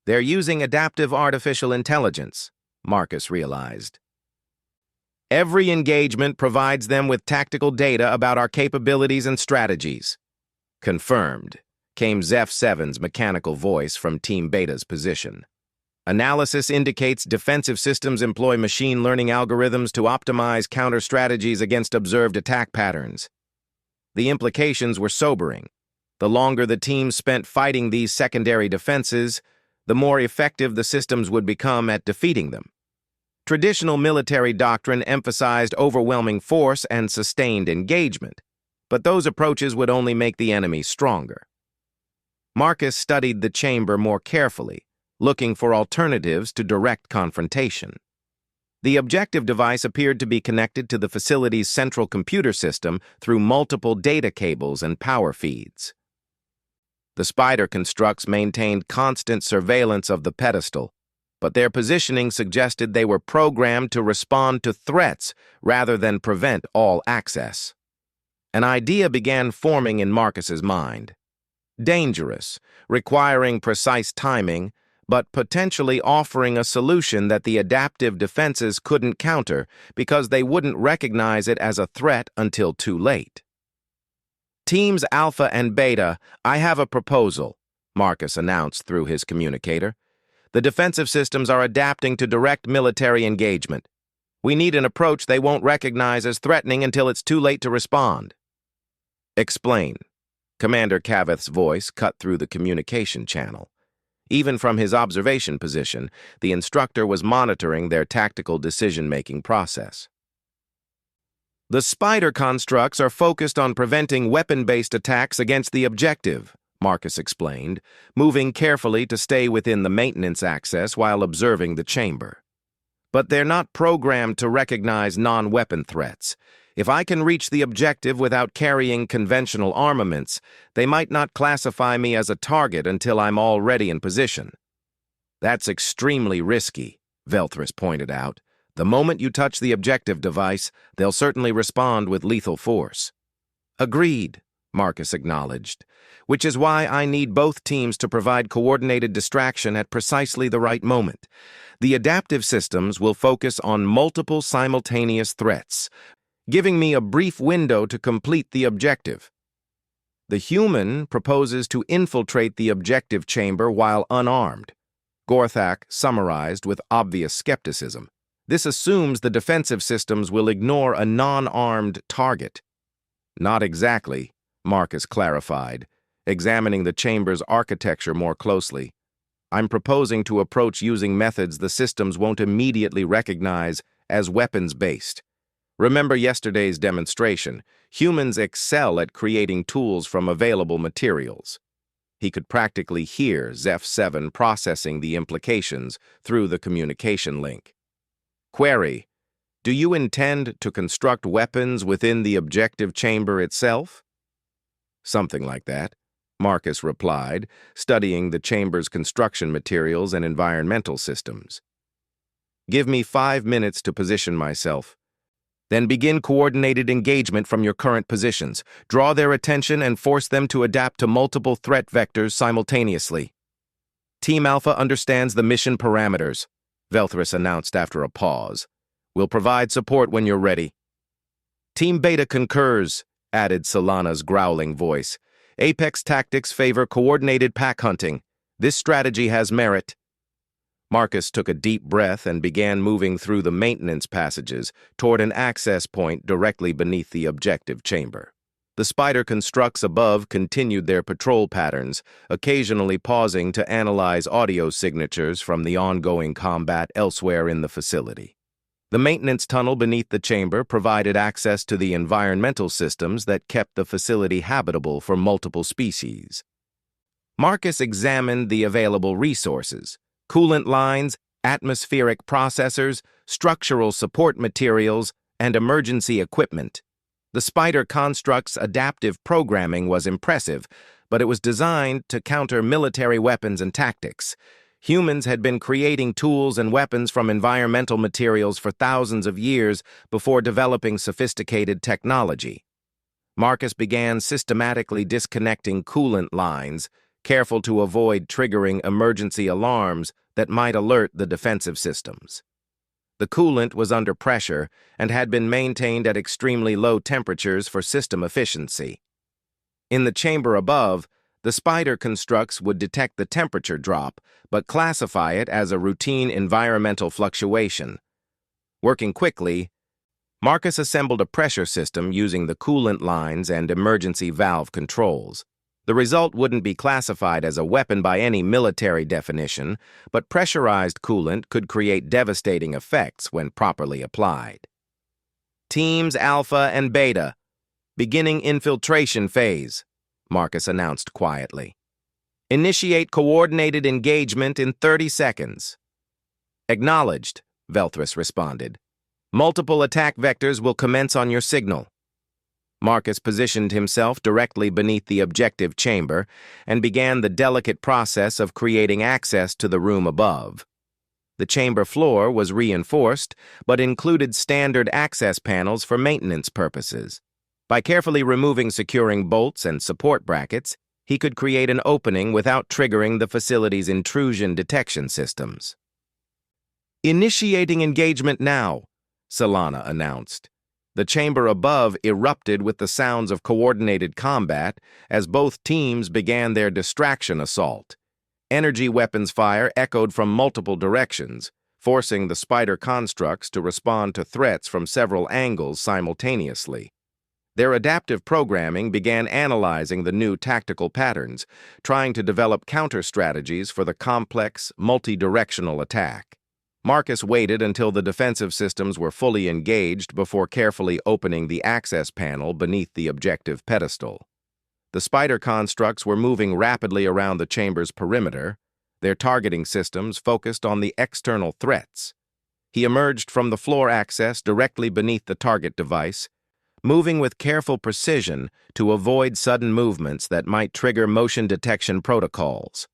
"They're using adaptive artificial intelligence," Marcus realized. "Every engagement provides them with tactical data about our capabilities and strategies." "Confirmed," came Zeph 7's mechanical voice from Team Beta's position. "Analysis indicates defensive systems employ machine learning algorithms to optimize counter strategies against observed attack patterns." The implications were sobering. The longer the teams spent fighting these secondary defenses, the more effective the systems would become at defeating them. Traditional military doctrine emphasized overwhelming force and sustained engagement, but those approaches would only make the enemy stronger. Marcus studied the chamber more carefully, looking for alternatives to direct confrontation. The objective device appeared to be connected to the facility's central computer system through multiple data cables and power feeds. The spider constructs maintained constant surveillance of the pedestal, but their positioning suggested they were programmed to respond to threats rather than prevent all access. An idea began forming in Marcus's mind. Dangerous, requiring precise timing, but potentially offering a solution that the adaptive defenses couldn't counter because they wouldn't recognize it as a threat until too late. "Teams Alpha and Beta, I have a proposal," Marcus announced through his communicator. The defensive systems are adapting to direct military engagement. We need an approach they won't recognize as threatening until it's too late to respond. Explain. Commander Cavith's voice cut through the communication channel. Even from his observation position, the instructor was monitoring their tactical decision-making process. The spider constructs are focused on preventing weapon-based attacks against the objective, Marcus explained, moving carefully to stay within the maintenance access while observing the chamber. But they're not programmed to recognize non-weapon threats. If I can reach the objective without carrying conventional armaments, they might not classify me as a target until I'm already in position. That's extremely risky, Velthris pointed out. The moment you touch the objective device, they'll certainly respond with lethal force. Agreed, Marcus acknowledged, which is why I need both teams to provide coordinated distraction at precisely the right moment. The adaptive systems will focus on multiple simultaneous threats, giving me a brief window to complete the objective. The human proposes to infiltrate the objective chamber while unarmed, Gorthak summarized with obvious skepticism. This assumes the defensive systems will ignore a non-armed target. Not exactly, Marcus clarified, examining the chamber's architecture more closely. I'm proposing to approach using methods the systems won't immediately recognize as weapons-based. Remember yesterday's demonstration. Humans excel at creating tools from available materials. He could practically hear Zeph 7 processing the implications through the communication link. Query: do you intend to construct weapons within the objective chamber itself? Something like that, Marcus replied, studying the chamber's construction materials and environmental systems. Give me 5 minutes to position myself. Then begin coordinated engagement from your current positions. Draw their attention and force them to adapt to multiple threat vectors simultaneously. Team Alpha understands the mission parameters, Velthris announced after a pause. We'll provide support when you're ready. Team Beta concurs, added Solana's growling voice. Apex tactics favor coordinated pack hunting. This strategy has merit. Marcus took a deep breath and began moving through the maintenance passages toward an access point directly beneath the objective chamber. The spider constructs above continued their patrol patterns, occasionally pausing to analyze audio signatures from the ongoing combat elsewhere in the facility. The maintenance tunnel beneath the chamber provided access to the environmental systems that kept the facility habitable for multiple species. Marcus examined the available resources: coolant lines, atmospheric processors, structural support materials, and emergency equipment. The spider construct's adaptive programming was impressive, but it was designed to counter military weapons and tactics. Humans had been creating tools and weapons from environmental materials for thousands of years before developing sophisticated technology. Marcus began systematically disconnecting coolant lines, careful to avoid triggering emergency alarms that might alert the defensive systems. The coolant was under pressure and had been maintained at extremely low temperatures for system efficiency. In the chamber above, the spider constructs would detect the temperature drop, but classify it as a routine environmental fluctuation. Working quickly, Marcus assembled a pressure system using the coolant lines and emergency valve controls. The result wouldn't be classified as a weapon by any military definition, but pressurized coolant could create devastating effects when properly applied. Teams Alpha and Beta, beginning infiltration phase, Marcus announced quietly. Initiate coordinated engagement in 30 seconds. Acknowledged, Velthris responded. Multiple attack vectors will commence on your signal. Marcus positioned himself directly beneath the objective chamber and began the delicate process of creating access to the room above. The chamber floor was reinforced, but included standard access panels for maintenance purposes. By carefully removing securing bolts and support brackets, he could create an opening without triggering the facility's intrusion detection systems. Initiating engagement now, Solana announced. The chamber above erupted with the sounds of coordinated combat as both teams began their distraction assault. Energy weapons fire echoed from multiple directions, forcing the spider constructs to respond to threats from several angles simultaneously. Their adaptive programming began analyzing the new tactical patterns, trying to develop counter-strategies for the complex, multi-directional attack. Marcus waited until the defensive systems were fully engaged before carefully opening the access panel beneath the objective pedestal. The spider constructs were moving rapidly around the chamber's perimeter, their targeting systems focused on the external threats. He emerged from the floor access directly beneath the target device, moving with careful precision to avoid sudden movements that might trigger motion detection protocols.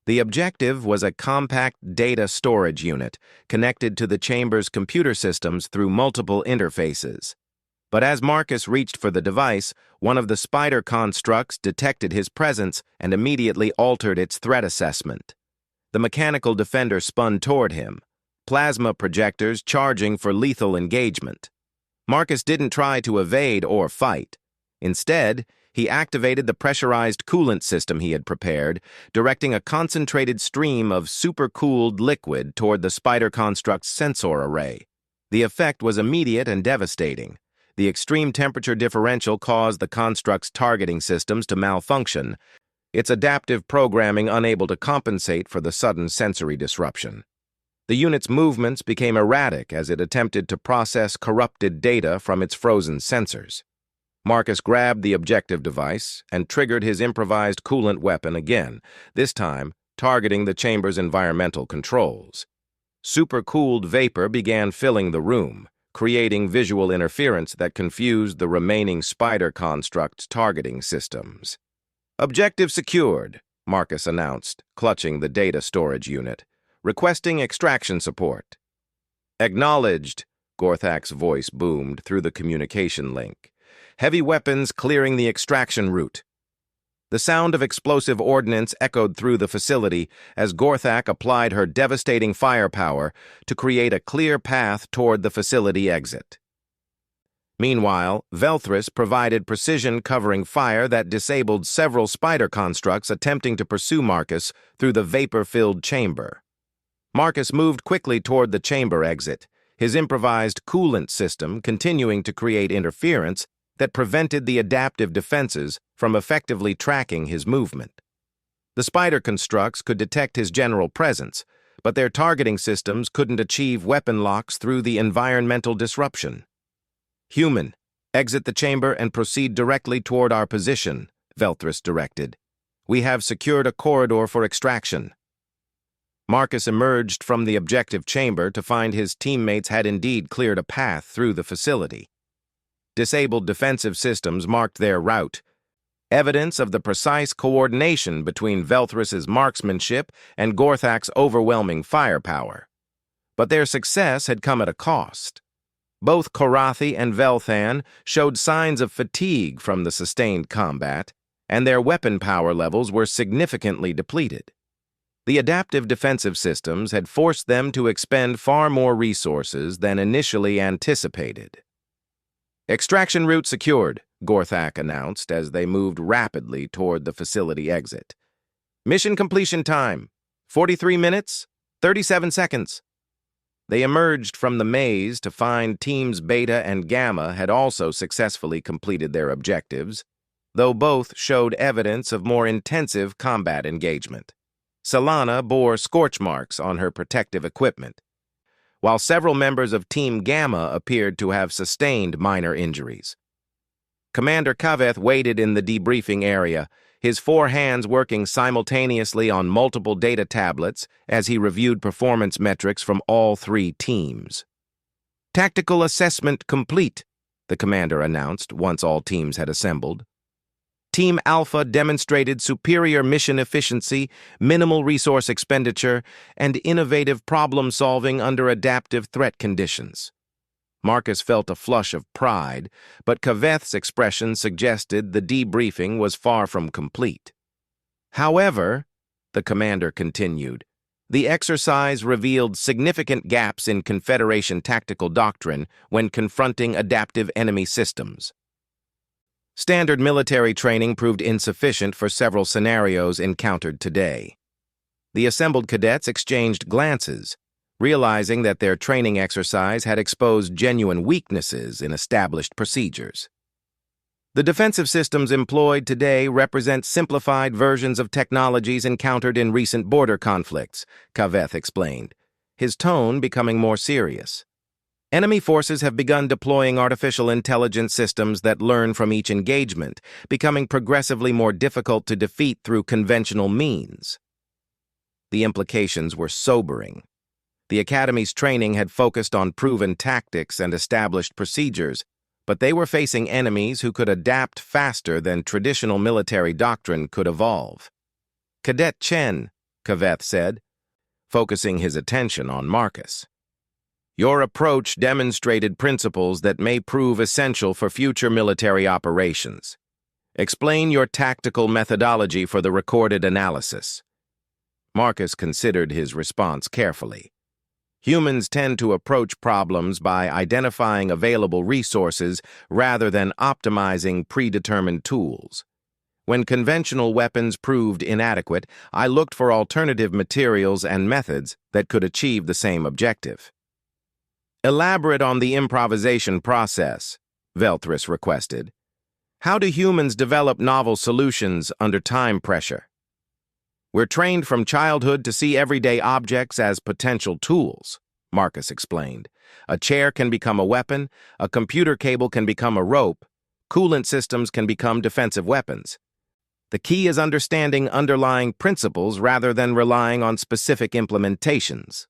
The objective was a compact data storage unit connected to the chamber's computer systems through multiple interfaces. But as Marcus reached for the device, one of the spider constructs detected his presence and immediately altered its threat assessment. The mechanical defender spun toward him, plasma projectors charging for lethal engagement. Marcus didn't try to evade or fight. Instead, he activated the pressurized coolant system he had prepared, directing a concentrated stream of supercooled liquid toward the spider construct's sensor array. The effect was immediate and devastating. The extreme temperature differential caused the construct's targeting systems to malfunction, its adaptive programming unable to compensate for the sudden sensory disruption. The unit's movements became erratic as it attempted to process corrupted data from its frozen sensors. Marcus grabbed the objective device and triggered his improvised coolant weapon again, this time targeting the chamber's environmental controls. Supercooled vapor began filling the room, creating visual interference that confused the remaining spider construct's targeting systems. "Objective secured," Marcus announced, clutching the data storage unit. "Requesting extraction support." "Acknowledged," Gorthak's voice boomed through the communication link. "Heavy weapons clearing the extraction route." The sound of explosive ordnance echoed through the facility as Gorthak applied her devastating firepower to create a clear path toward the facility exit. Meanwhile, Velthris provided precision covering fire that disabled several spider constructs attempting to pursue Marcus through the vapor-filled chamber. Marcus moved quickly toward the chamber exit, his improvised coolant system continuing to create interference that prevented the adaptive defenses from effectively tracking his movement. The spider constructs could detect his general presence, but their targeting systems couldn't achieve weapon locks through the environmental disruption. "Human, exit the chamber and proceed directly toward our position," Velthris directed. "We have secured a corridor for extraction." Marcus emerged from the objective chamber to find his teammates had indeed cleared a path through the facility. Disabled defensive systems marked their route, evidence of the precise coordination between Velthris's marksmanship and Gorthak's overwhelming firepower. But their success had come at a cost. Both Korathi and Velthan showed signs of fatigue from the sustained combat, and their weapon power levels were significantly depleted. The adaptive defensive systems had forced them to expend far more resources than initially anticipated. "Extraction route secured," Gorthak announced as they moved rapidly toward the facility exit. "Mission completion time, 43 minutes, 37 seconds. They emerged from the maze to find Teams Beta and Gamma had also successfully completed their objectives, though both showed evidence of more intensive combat engagement. Solana bore scorch marks on her protective equipment, while several members of Team Gamma appeared to have sustained minor injuries. Commander Kaveth waited in the debriefing area, his 4 hands working simultaneously on multiple data tablets as he reviewed performance metrics from all 3 teams. "Tactical assessment complete," the commander announced once all teams had assembled. Team Alpha demonstrated superior mission efficiency, minimal resource expenditure, and innovative problem-solving under adaptive threat conditions. Marcus felt a flush of pride, but Kaveth's expression suggested the debriefing was far from complete. "However," the commander continued, "the exercise revealed significant gaps in Confederation tactical doctrine when confronting adaptive enemy systems. Standard military training proved insufficient for several scenarios encountered today. The assembled cadets exchanged glances, realizing that their training exercise had exposed genuine weaknesses in established procedures. The defensive systems employed today represent simplified versions of technologies encountered in recent border conflicts, Kaveth explained, his tone becoming more serious. Enemy forces have begun deploying artificial intelligence systems that learn from each engagement, becoming progressively more difficult to defeat through conventional means. The implications were sobering. The Academy's training had focused on proven tactics and established procedures, but they were facing enemies who could adapt faster than traditional military doctrine could evolve. Cadet Chen, Kaveth said, focusing his attention on Marcus. Your approach demonstrated principles that may prove essential for future military operations. Explain your tactical methodology for the recorded analysis. Marcus considered his response carefully. Humans tend to approach problems by identifying available resources rather than optimizing predetermined tools. When conventional weapons proved inadequate, I looked for alternative materials and methods that could achieve the same objective. Elaborate on the improvisation process, Velthris requested. How do humans develop novel solutions under time pressure? We're trained from childhood to see everyday objects as potential tools, Marcus explained. A chair can become a weapon, a computer cable can become a rope, coolant systems can become defensive weapons. The key is understanding underlying principles rather than relying on specific implementations.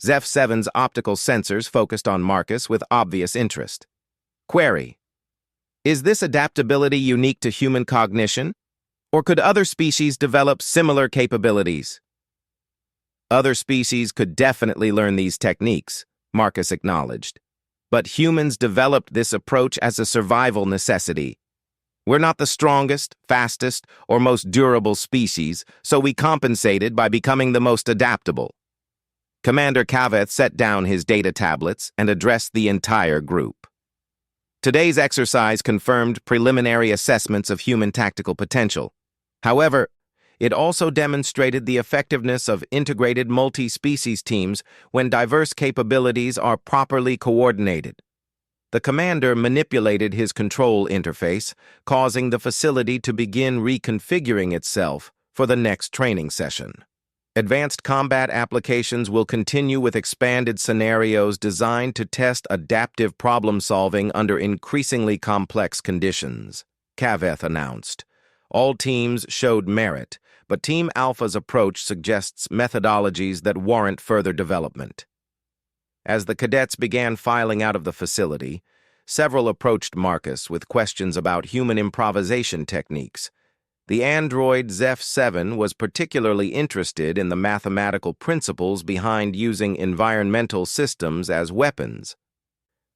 Zeph 7's optical sensors focused on Marcus with obvious interest. Query: is this adaptability unique to human cognition? Or could other species develop similar capabilities? Other species could definitely learn these techniques, Marcus acknowledged. But humans developed this approach as a survival necessity. We're not the strongest, fastest, or most durable species, so we compensated by becoming the most adaptable. Commander Kaveth set down his data tablets and addressed the entire group. Today's exercise confirmed preliminary assessments of human tactical potential. However, it also demonstrated the effectiveness of integrated multi-species teams when diverse capabilities are properly coordinated. The commander manipulated his control interface, causing the facility to begin reconfiguring itself for the next training session. Advanced combat applications will continue with expanded scenarios designed to test adaptive problem-solving under increasingly complex conditions, Kaveth announced. All teams showed merit, but Team Alpha's approach suggests methodologies that warrant further development. As the cadets began filing out of the facility, several approached Marcus with questions about human improvisation techniques. The android Zeph 7 was particularly interested in the mathematical principles behind using environmental systems as weapons,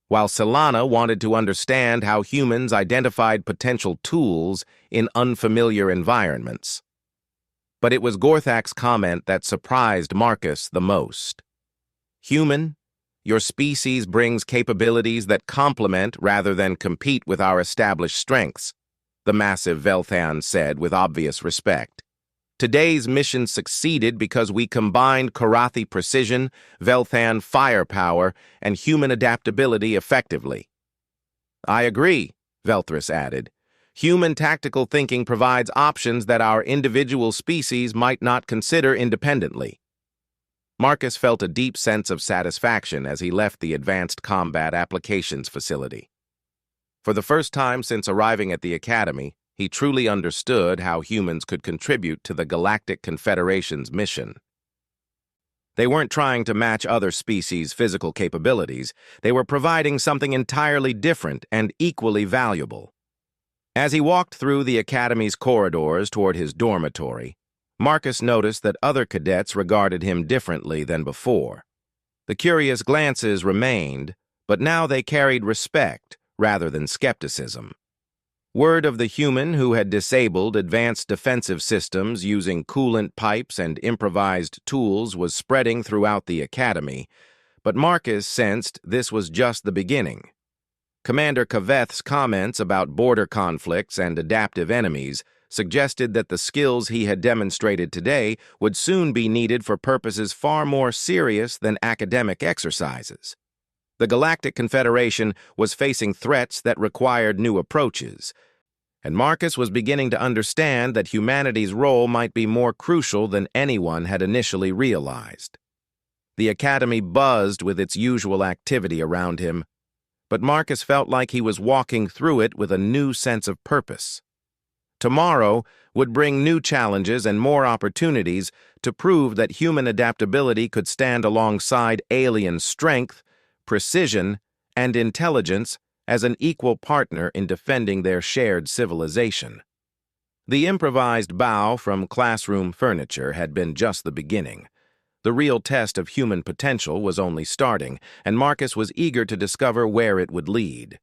while Solana wanted to understand how humans identified potential tools in unfamiliar environments. But it was Gorthak's comment that surprised Marcus the most. Human, your species brings capabilities that complement rather than compete with our established strengths, the massive Velthan said with obvious respect. Today's mission succeeded because we combined Karathi precision, Velthan firepower, and human adaptability effectively. I agree, Velthris added. Human tactical thinking provides options that our individual species might not consider independently. Marcus felt a deep sense of satisfaction as he left the Advanced Combat Applications facility. For the first time since arriving at the Academy, he truly understood how humans could contribute to the Galactic Confederation's mission. They weren't trying to match other species' physical capabilities. They were providing something entirely different and equally valuable. As he walked through the Academy's corridors toward his dormitory, Marcus noticed that other cadets regarded him differently than before. The curious glances remained, but now they carried respect rather than skepticism. Word of the human who had disabled advanced defensive systems using coolant pipes and improvised tools was spreading throughout the Academy, but Marcus sensed this was just the beginning. Commander Kaveth's comments about border conflicts and adaptive enemies suggested that the skills he had demonstrated today would soon be needed for purposes far more serious than academic exercises. The Galactic Confederation was facing threats that required new approaches, and Marcus was beginning to understand that humanity's role might be more crucial than anyone had initially realized. The Academy buzzed with its usual activity around him, but Marcus felt like he was walking through it with a new sense of purpose. Tomorrow would bring new challenges and more opportunities to prove that human adaptability could stand alongside alien strength, precision, and intelligence as an equal partner in defending their shared civilization. The improvised bow from classroom furniture had been just the beginning. The real test of human potential was only starting, and Marcus was eager to discover where it would lead.